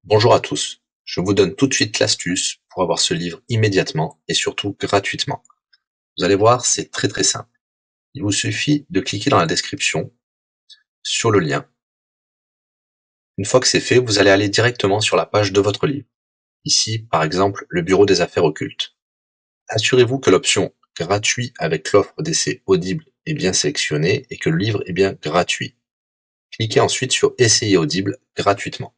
Bonjour à tous, je vous donne tout de suite l'astuce pour avoir ce livre immédiatement et surtout gratuitement. Vous allez voir, c'est très simple. Il vous suffit de cliquer dans la description sur le lien. Une fois que c'est fait, vous allez aller directement sur la page de votre livre. Ici, par exemple, le bureau des affaires occultes. Assurez-vous que l'option gratuit avec l'offre d'essai Audible est bien sélectionnée et que le livre est bien gratuit. Cliquez ensuite sur Essayer Audible gratuitement.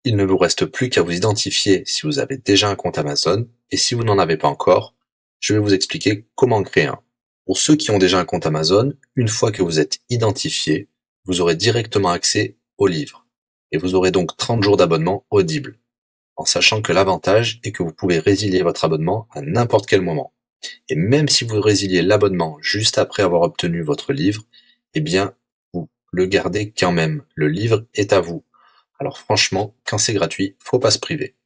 Il ne vous reste plus qu'à vous identifier si vous avez déjà un compte Amazon, et si vous n'en avez pas encore, je vais vous expliquer comment créer un. Pour ceux qui ont déjà un compte Amazon, une fois que vous êtes identifié, vous aurez directement accès au livre, et vous aurez donc 30 jours d'abonnement Audible, en sachant que l'avantage est que vous pouvez résilier votre abonnement à n'importe quel moment. Et même si vous résiliez l'abonnement juste après avoir obtenu votre livre, eh bien, vous le gardez quand même. Le livre est à vous. Alors franchement, quand c'est gratuit, faut pas se priver.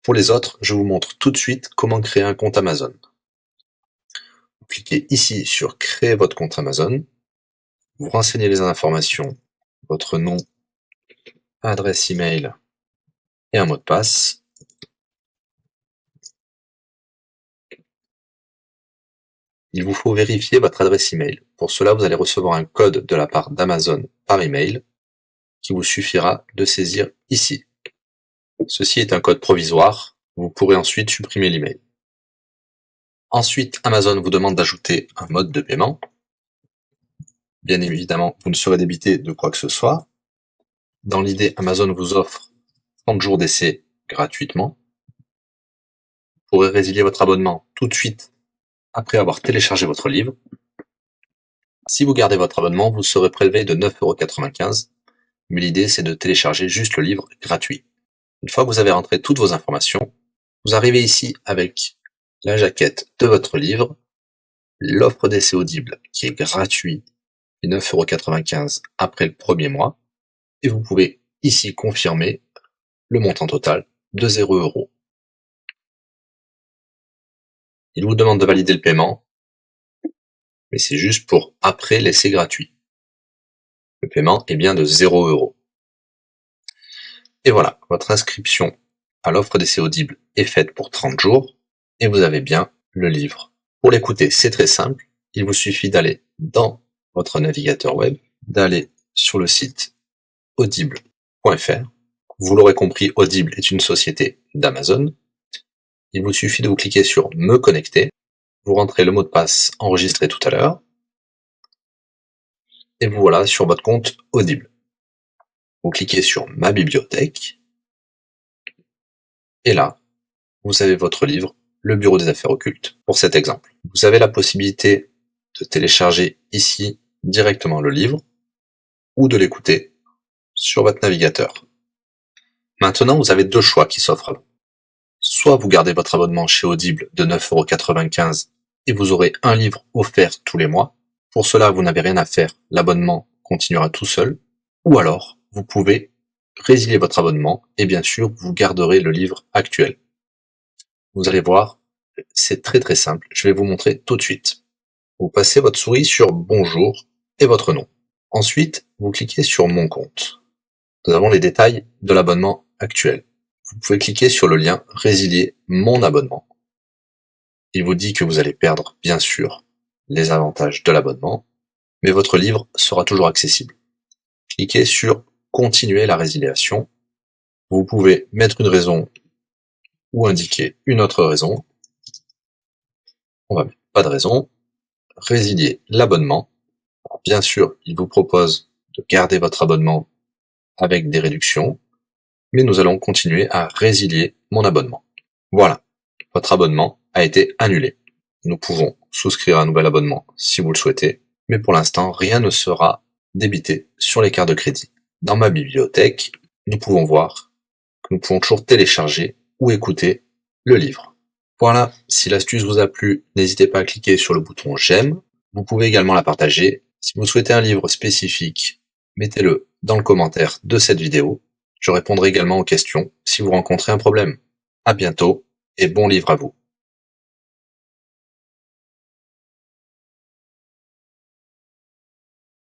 Pour les autres, je vous montre tout de suite comment créer un compte Amazon. Vous cliquez ici sur créer votre compte Amazon. Vous renseignez les informations, votre nom, adresse email et un mot de passe. Il vous faut vérifier votre adresse email. Pour cela, vous allez recevoir un code de la part d'Amazon par email qui vous suffira de saisir ici. Ceci est un code provisoire. Vous pourrez ensuite supprimer l'email. Ensuite, Amazon vous demande d'ajouter un mode de paiement. Bien évidemment, vous ne serez débité de quoi que ce soit. Dans l'idée, Amazon vous offre 30 jours d'essai gratuitement. Vous pourrez résilier votre abonnement tout de suite après avoir téléchargé votre livre. Si vous gardez votre abonnement, vous serez prélevé de 9,95 €, mais l'idée c'est de télécharger juste le livre gratuit. Une fois que vous avez rentré toutes vos informations, vous arrivez ici avec la jaquette de votre livre, l'offre d'essai Audible qui est gratuit et 9,95 € après le premier mois, et vous pouvez ici confirmer le montant total de 0 €. Il vous demande de valider le paiement, mais c'est juste pour après l'essai gratuit. Le paiement est bien de 0 €. Et voilà, votre inscription à l'offre d'essai Audible est faite pour 30 jours, et vous avez bien le livre. Pour l'écouter, c'est très simple, il vous suffit d'aller dans votre navigateur web, d'aller sur le site audible.fr. Vous l'aurez compris, Audible est une société d'Amazon. Il vous suffit de vous cliquer sur Me connecter, vous rentrez le mot de passe enregistré tout à l'heure, et vous voilà sur votre compte Audible. Vous cliquez sur Ma bibliothèque, et là, vous avez votre livre, Le Bureau des affaires occultes, pour cet exemple. Vous avez la possibilité de télécharger ici directement le livre, ou de l'écouter sur votre navigateur. Maintenant, vous avez deux choix qui s'offrent à vous. Soit vous gardez votre abonnement chez Audible de 9,95 € et vous aurez un livre offert tous les mois. Pour cela, vous n'avez rien à faire, l'abonnement continuera tout seul. Ou alors, vous pouvez résilier votre abonnement et bien sûr, vous garderez le livre actuel. Vous allez voir, c'est très simple, je vais vous montrer tout de suite. Vous passez votre souris sur Bonjour et votre nom. Ensuite, vous cliquez sur Mon compte. Nous avons les détails de l'abonnement actuel. Vous pouvez cliquer sur le lien Résilier mon abonnement. Il vous dit que vous allez perdre, bien sûr, les avantages de l'abonnement, mais votre livre sera toujours accessible. Cliquez sur Continuer la résiliation. Vous pouvez mettre une raison ou indiquer une autre raison. On va mettre pas de raison. Résilier l'abonnement. Bien sûr, il vous propose de garder votre abonnement avec des réductions, mais nous allons continuer à résilier mon abonnement. Voilà, votre abonnement a été annulé. Nous pouvons souscrire un nouvel abonnement si vous le souhaitez, mais pour l'instant, rien ne sera débité sur les cartes de crédit. Dans ma bibliothèque, nous pouvons voir que nous pouvons toujours télécharger ou écouter le livre. Voilà, si l'astuce vous a plu, n'hésitez pas à cliquer sur le bouton j'aime. Vous pouvez également la partager. Si vous souhaitez un livre spécifique, mettez-le dans le commentaire de cette vidéo. Je répondrai également aux questions si vous rencontrez un problème. À bientôt et bon livre à vous.